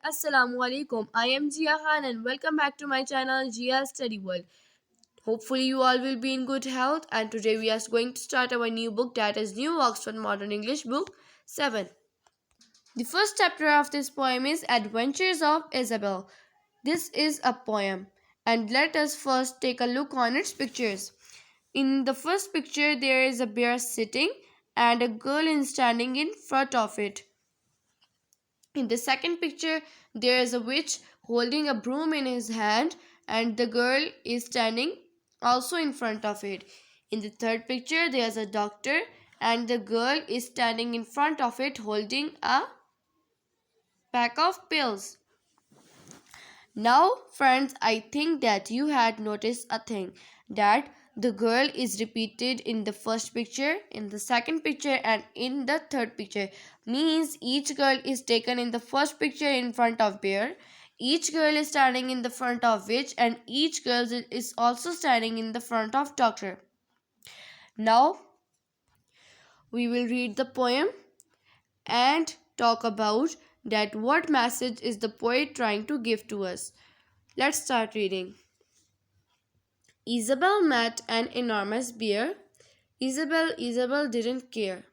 Assalamualaikum. I am Jia Khan and welcome back to my channel Jia Study World. Hopefully you all will be in good health and today we are going to start our new book, that is New Oxford Modern English Book 7. The first chapter of this poem is Adventures of Isabel. This is a poem and let us first take a look on its pictures. In the first picture there is a bear sitting and a girl is standing in front of it. In the second picture, there is a witch holding a broom in his hand, and the girl is standing also in front of it. In the third picture, there is a doctor, and the girl is standing in front of it holding a pack of pills. Now, friends, I think that you had noticed a thing, that the girl is repeated in the first picture, in the second picture, and in the third picture. Means each girl is taken in the first picture in front of bear, each girl is standing in the front of witch, and each girl is also standing in the front of doctor. Now, we will read the poem and talk about that what message is the poet trying to give to us. Let's start reading. Isabel met an enormous bear. Isabel didn't care.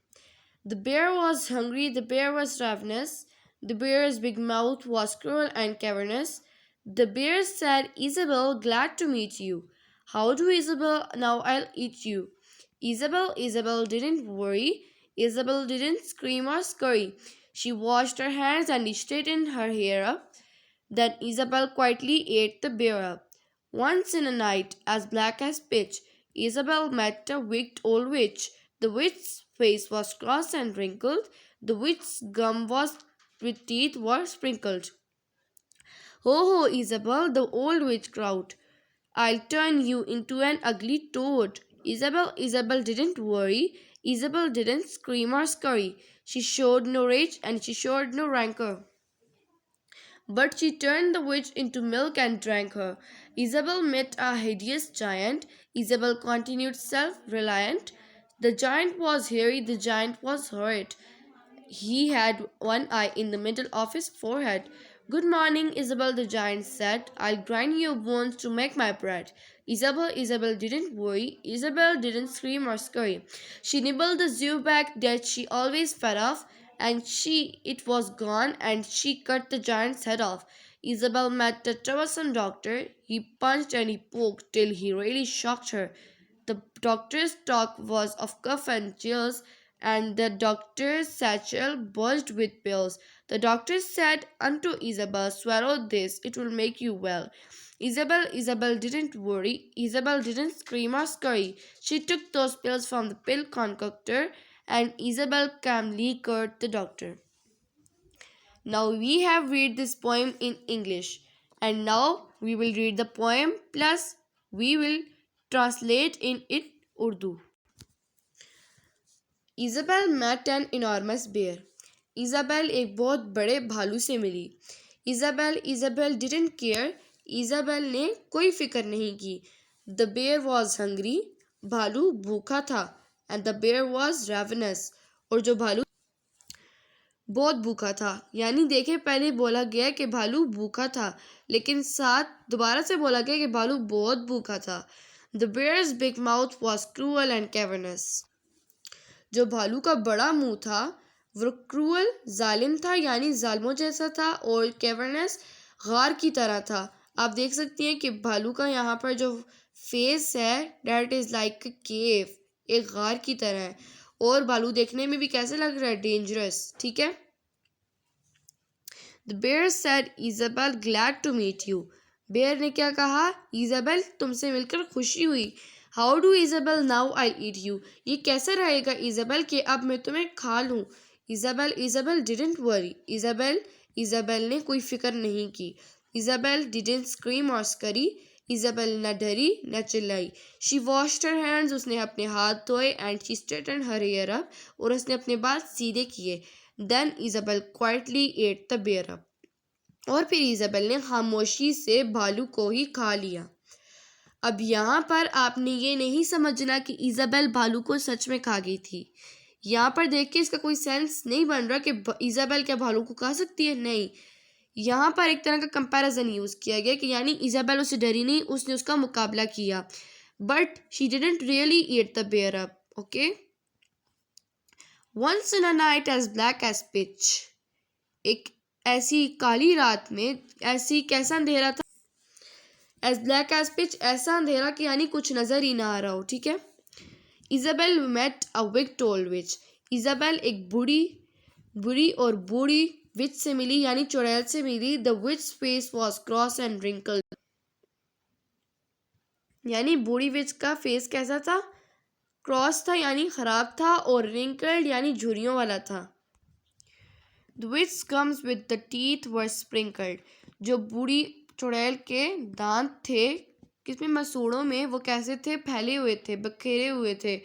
The bear was hungry, the bear was ravenous. The bear's big mouth was cruel and cavernous. The bear said, Isabel, glad to meet you. How do, Isabel? Now I'll eat you. Isabel didn't worry. Isabel didn't scream or scurry. She washed her hands and straightened her hair up. Then Isabel quietly ate the bear up. Once in a night, as black as pitch, Isabel met a wicked old witch. The witch's face was cross and wrinkled. The witch's gum was with teeth were sprinkled. Ho ho, Isabel, the old witch crowed. I'll turn you into an ugly toad. Isabel didn't worry. Isabel didn't scream or scurry. She showed no rage and she showed no rancor. But she turned the witch into milk and drank her. Isabel met a hideous giant. Isabel continued self-reliant. The giant was hairy, the giant was horrid. He had one eye in the middle of his forehead. Good morning, Isabel, the giant said. I'll grind your bones to make my bread. Isabel didn't worry. Isabel didn't scream or scurry. She nibbled the zooback that she always fed off, and it was gone, and she cut the giant's head off. Isabel met the troublesome doctor. He punched and he poked till he really shocked her. The doctor's talk was of cough and chills, and the doctor's satchel bulged with pills. The doctor said unto Isabel, swallow this, it will make you well. Isabel didn't worry. Isabel didn't scream or scurry. She took those pills from the pill concoctor, and Isabel calmly cured the doctor. Now we have read this poem in English, and now we will read the poem plus we will translate in it Urdu. Isabel met an enormous bear. Isabel एक बहुत बड़े भालू से मिली. Isabel didn't care. Isabel ने कोई फिक्र नहीं की. The bear was hungry. भालू भूखा था. And the bear was ravenous. और जो भालू बहुत भूखा था. यानी देखे पहले बोला गया कि भालू भूखा था, लेकिन साथ दोबारा से बोला गया कि भालू बहुत भूखा था. The bear's big mouth was cruel and cavernous. जो भालू का बड़ा मुंह था वो क्रूअल जालिम था, यानी जालमों जैसा था, और कैवर्नस गार की तरह था. आप देख सकती हैं कि भालू का यहाँ पर जो फेस है डेट इज़ लाइक अ केव, एक गार की तरह है, और भालू देखने में भी कैसे लग रहा है, डेंजरस. ठीक है. The bear said Isabel glad to meet you. Bear ने क्या कहा, इजाबेल तुमसे मिलकर खुशी हुई. How do Isabel now I eat you. ये कैसे रहेगा इजाबेल कि अब मैं तुम्हें खा लूँ. Isabel didn't worry. इजाबेल ने कोई फिक्र नहीं की. इजाबेल डिडंट स्क्रीम और स्करी. इजाबेल न डरी न चिल्लाई. She washed her hands. उसने अपने हाथ धोए. And she straighten her hair up. और उसने अपने बाल सीधे किए. Then Isabel quietly ate the bear up. और फिर इजाबेल ने खामोशी से भालू को ही खा लिया. अब यहाँ पर आपने ये नहीं समझना कि इजाबेल भालू को सच में खा गई थी. यहाँ पर देख के इसका कोई सेंस नहीं बन रहा कि इजाबेल क्या भालू को खा सकती है. नहीं, यहाँ पर एक तरह का कंपैरिजन यूज़ किया गया कि यानी इजाबेल उससे डरी नहीं, उसने उसका मुकाबला किया, but she didn't really eat the bear up. Okay. Once in a night as black as pitch. एक ऐसी काली रात में ऐसी कैसा अंधेरा था, एज ब्लैक एज पिच, ऐसा अंधेरा कि यानी कुछ नजर ही ना आ रहा हो. ठीक है. Isabel met a wicked old witch. Isabel एक बुरी और बूढ़ी विच से मिली यानी चुड़ैल से मिली. The witch face was cross and wrinkled. यानी बूढ़ी विच का फेस कैसा था, क्रॉस था यानी खराब था, और रिंकल्ड यानी झुर्रियों वाला था. The which comes with the teeth were sprinkled. जो बूढ़ी चुड़ैल के दांत थे किसमें, मसूड़ों में, वो कैसे थे, फैले हुए थे, बखेरे हुए थे.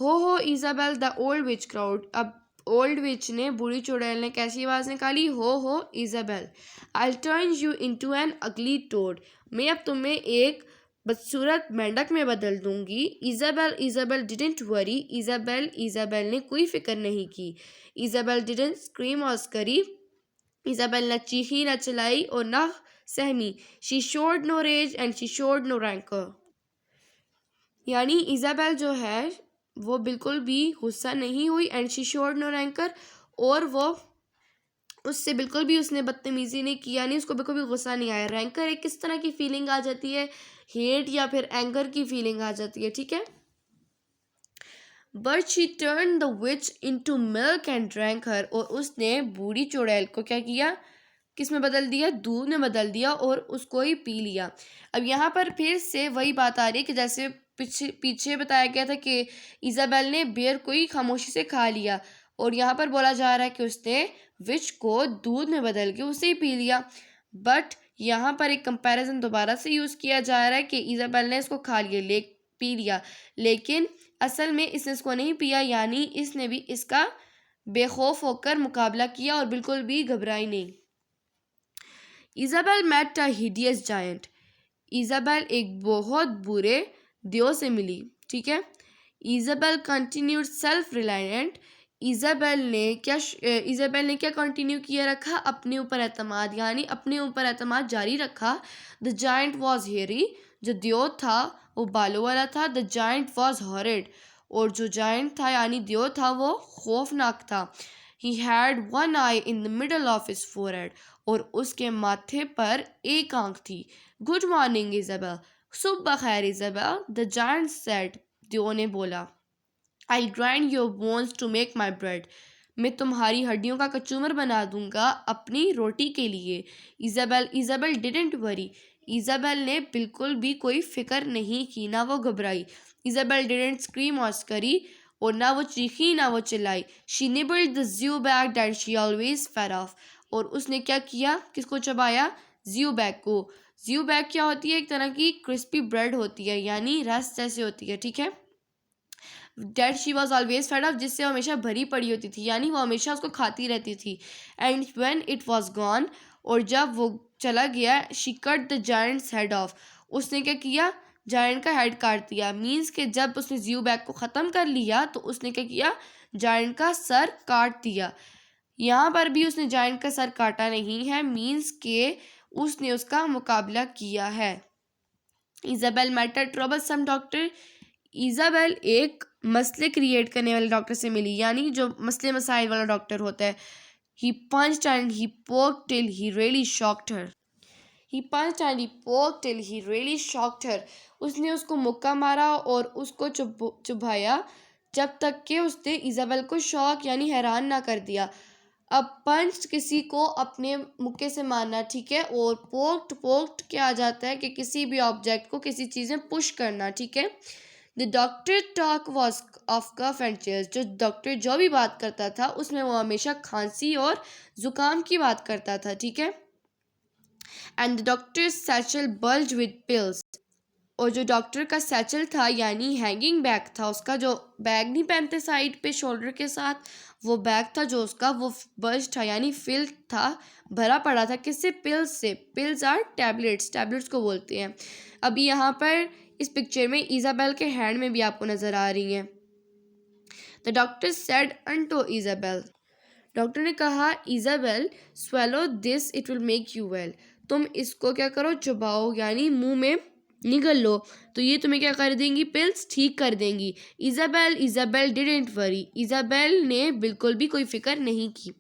Ho Isabel the old witch crowed. अब ओल्ड विच ने, बूढ़ी चुड़ैल ने कैसी आवाज़ निकाली, ho Isabel, I turn you into an ugly toad. मैं अब तुम्हें एक बदसूरत मेंढक में बदल दूंगी. Isabel didn't worry. इजाबेल ने कोई फिक्र नहीं की. इजाबेल डिडंट स्क्रीम और स्करी. इजाबेल न चीखी, न चिल्लाई और न सहमी. She showed no rage and she showed no rancor. यानी इजाबेल जो है वो बिल्कुल भी गुस्सा नहीं हुई. And she showed no rancor, और वो उससे बिल्कुल भी उसने बदतमीजी नहीं की, यानी उसको बिल्कुल भी गुस्सा नहीं आया. रैंकर एक किस तरह की फीलिंग आ जाती है, हेट या फिर एंगर की फीलिंग आ जाती है. ठीक है. But she turn the witch into milk and drank her. और उसने बूढ़ी चुड़ैल को क्या किया, किस में बदल दिया, दूध में बदल दिया और उसको ही पी लिया. अब यहाँ पर फिर से वही बात आ रही है कि जैसे पीछे बताया गया था कि इजाबेल ने बेर को ही खामोशी से खा लिया, और यहाँ पर बोला जा रहा है कि उसने विच को दूध में बदल के उसे ही पी लिया. बट यहाँ पर एक कंपैरिजन दोबारा से यूज़ किया जा रहा है कि इजाबेल ने इसको खा लिया, पी लिया, लेकिन असल में इसने इसको नहीं पिया, यानी इसने भी इसका बेखौफ होकर मुकाबला किया और बिल्कुल भी घबराई नहीं. Isabel met a hideous giant. Isabel एक बहुत बुरे देव से मिली. ठीक है. Isabel continued self reliant. Isabel ने क्या कंटिन्यू किया रखा, अपने ऊपर एतमाद, यानी अपने ऊपर एतमाद जारी रखा. द जायंट वॉज हेरी. जो देव था वो बालों वाला था. The giant was horrid. और जो जायंट था यानी देव था वो खौफनाक था. He had one eye in the middle of his forehead. और उसके माथे पर एक आंख थी. Good morning Isabel. सुबह खैर इजाबेल. The giant said. देव ने बोला. I grind your bones to make my bread. मैं तुम्हारी हड्डियों का कचूमर बना दूंगा अपनी रोटी के लिए. Isabel didn't worry. इजाबेल ने बिल्कुल भी कोई फिक्र नहीं की, ना वो घबराई. इजाबेल डिडंट स्क्रीम और स्करी. और ना वो चीखी ना वो चिल्लाई. She nibbled the zwieback that she always fed off. और उसने क्या किया, किसको चबाया, ज़्यू बैग को. ज़्यू बैग क्या होती है, एक तरह की क्रिस्पी ब्रेड होती है, यानी रस जैसे होती है. ठीक है. That she was always fed of, जिससे वो हमेशा भरी पड़ी होती थी, यानी वो हमेशा उसको खाती रहती थी. And when it was gone, और जब वो चला गया, she cut the giants head of. उसने क्या किया, जायंट का हेड काट दिया. मीन्स के जब उसने ज़्यू बैग को ख़त्म कर लिया तो उसने क्या किया, जायंट का सर काट दिया. यहाँ पर भी उसने जायंट का सर काटा नहीं है, मीन्स के उसने उसका मुकाबला किया है. Isabel met a troublesome doctor. Isabel एक मसले क्रिएट करने वाले डॉक्टर से मिली, यानी जो मसले मसाइल वाला डॉक्टर होता है. He punched and he poked till he really shocked her. He punched and he poked till he really shocked her. उसने उसको मुक्का मारा और उसको चुभाया जब तक कि उसने इजाबेल को शॉक यानी हैरान ना कर दिया. अब पंच किसी को अपने मुक्के से मारना, ठीक है, और पोक्ड क्या आ जाता है कि किसी भी ऑब्जेक्ट को किसी चीज़ में पुश करना. ठीक है. The doctor talk was of cough and chairs. जो डॉक्टर जो भी बात करता था उसमें वो हमेशा खांसी और ज़ुकाम की बात करता था. ठीक है. And the doctor satchel bulge with pills. और जो डॉक्टर का सैचल था यानी हैंगिंग बैग था, उसका जो बैग नहीं पहनते साइड पे शोल्डर के साथ, वो बैग था जो उसका, वो बल्ज था यानी फिल था, भरा पड़ा था. किससे, पिल्स से. पिल्स आर टैबलेट्स को बोलते हैं. अभी यहाँ पर इस पिक्चर में इजाबेल के हैंड में भी आपको नज़र आ रही हैं. The doctor said unto Isabel. Doctor ने कहा Isabel swallow this it will make you well, तुम इसको क्या करो चबाओ यानी मुंह में निगल लो तो ये तुम्हें क्या कर देंगी पिल्स ठीक कर देंगी। इजाबेल डिडंट वरी, इजाबेल ने बिल्कुल भी कोई फिक्र नहीं की।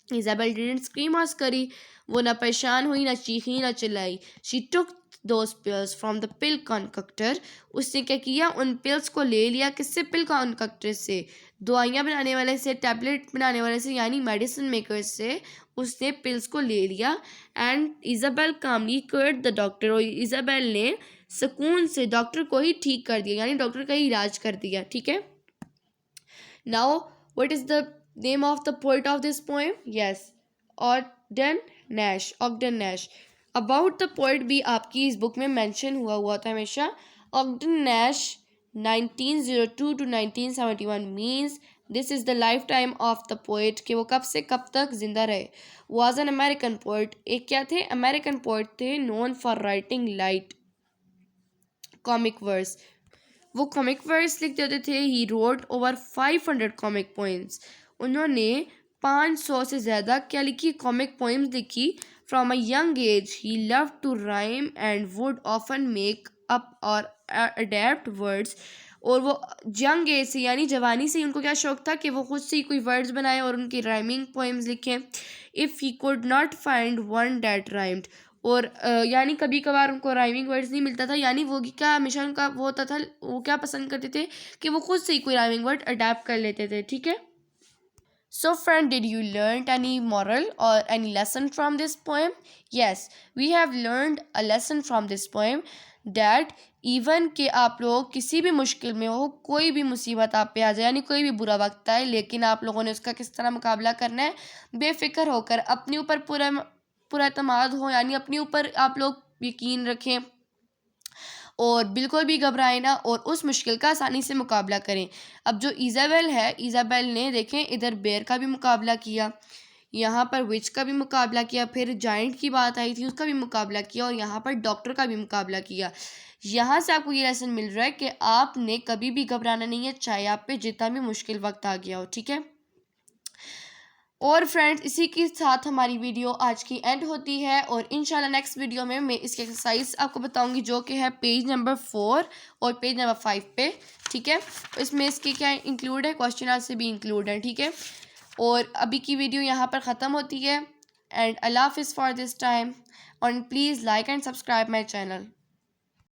इजाबेल डिडंट स्क्रीम और स्करी, वो ना परेशान हुई ना चीखी ना चिल्लाई। She took those pills from the pill concocter, उसने क्या किया उन पिल्स को ले लिया, किससे पिल कॉन्कक्टर से, दवाइयाँ बनाने वाले से, टैबलेट बनाने वाले से यानी मेडिसिन मेकर से उसने पिल्स को ले लिया। And Isabel calmly cured the doctor, और इजाबेल ने सुकून से डॉक्टर को ही ठीक कर दिया यानी डॉक्टर का ही इलाज कर दिया। ठीक है, now what is the name of the poet of this poem? Yes, Ogden Nash. About the poet भी आपकी इस बुक में मेंशन हुआ था हमेशा। Ogden Nash 1902 to 1971 means this is the lifetime of the poet, कि वो कब से कब तक जिंदा रहे। वॉज एन अमेरिकन पोएट, एक क्या थे अमेरिकन पोएट थे, known for writing light comic verse, वो कॉमिक वर्स लिख देते थे। He wrote over 500 comic poems, उन्होंने 500 से ज़्यादा क्या लिखी कॉमिक पोइम्स लिखी। From a young age he love to rhyme and would often make up और अडेप्ट वर्ड्स, और वो यंग एज से यानी जवानी से उनको क्या शौक था कि वो खुद से ही कोई वर्ड्स बनाए और उनकी राइमिंग पोइम्स लिखें। If he could not find one that rhymed, और यानी कभी कभार उनको राइमिंग वर्ड्स नहीं मिलता था, यानी वो क्या हमेशा उनका वो होता था, वो क्या पसंद करते थे कि वो खुद से ही कोई राइमिंग वर्ड अडेप्ट कर लेते थे। ठीक है, so friend, did you learn any moral or any lesson from this poem? Yes, we have learned a lesson from this poem that even कि आप लोग किसी भी मुश्किल में हो, कोई भी मुसीबत आप पे आ जाए यानी कोई भी बुरा वक्त आए, लेकिन आप लोगों ने उसका किस तरह मुकाबला करना है, बेफिक्र होकर अपने ऊपर पूरा एतमाद हो यानी अपने ऊपर आप लोग यकीन रखें और बिल्कुल भी घबराएं ना और उस मुश्किल का आसानी से मुकाबला करें। अब जो इजाबेल है, इजाबेल ने देखें इधर बेर का भी मुकाबला किया, यहाँ पर विच का भी मुकाबला किया, फिर जाइंट की बात आई थी उसका भी मुकाबला किया और यहाँ पर डॉक्टर का भी मुकाबला किया। यहाँ से आपको ये लेसन मिल रहा है कि आपने कभी भी घबराना नहीं है, चाहे आप पे जितना भी मुश्किल वक्त आ गया हो। ठीक है, और फ्रेंड्स इसी के साथ हमारी वीडियो आज की एंड होती है और इंशाल्लाह नेक्स्ट वीडियो में मैं इसकी एक्सरसाइज आपको बताऊंगी जो कि है पेज नंबर 4 और पेज नंबर 5 पे। ठीक है, इसमें इसके क्या इंक्लूड है, क्वेश्चन आंसर भी इंक्लूड है। ठीक है, और अभी की वीडियो यहाँ पर ख़त्म होती है एंड अल्लाह हाफिज़ फॉर दिस टाइम, और please like and subscribe my channel.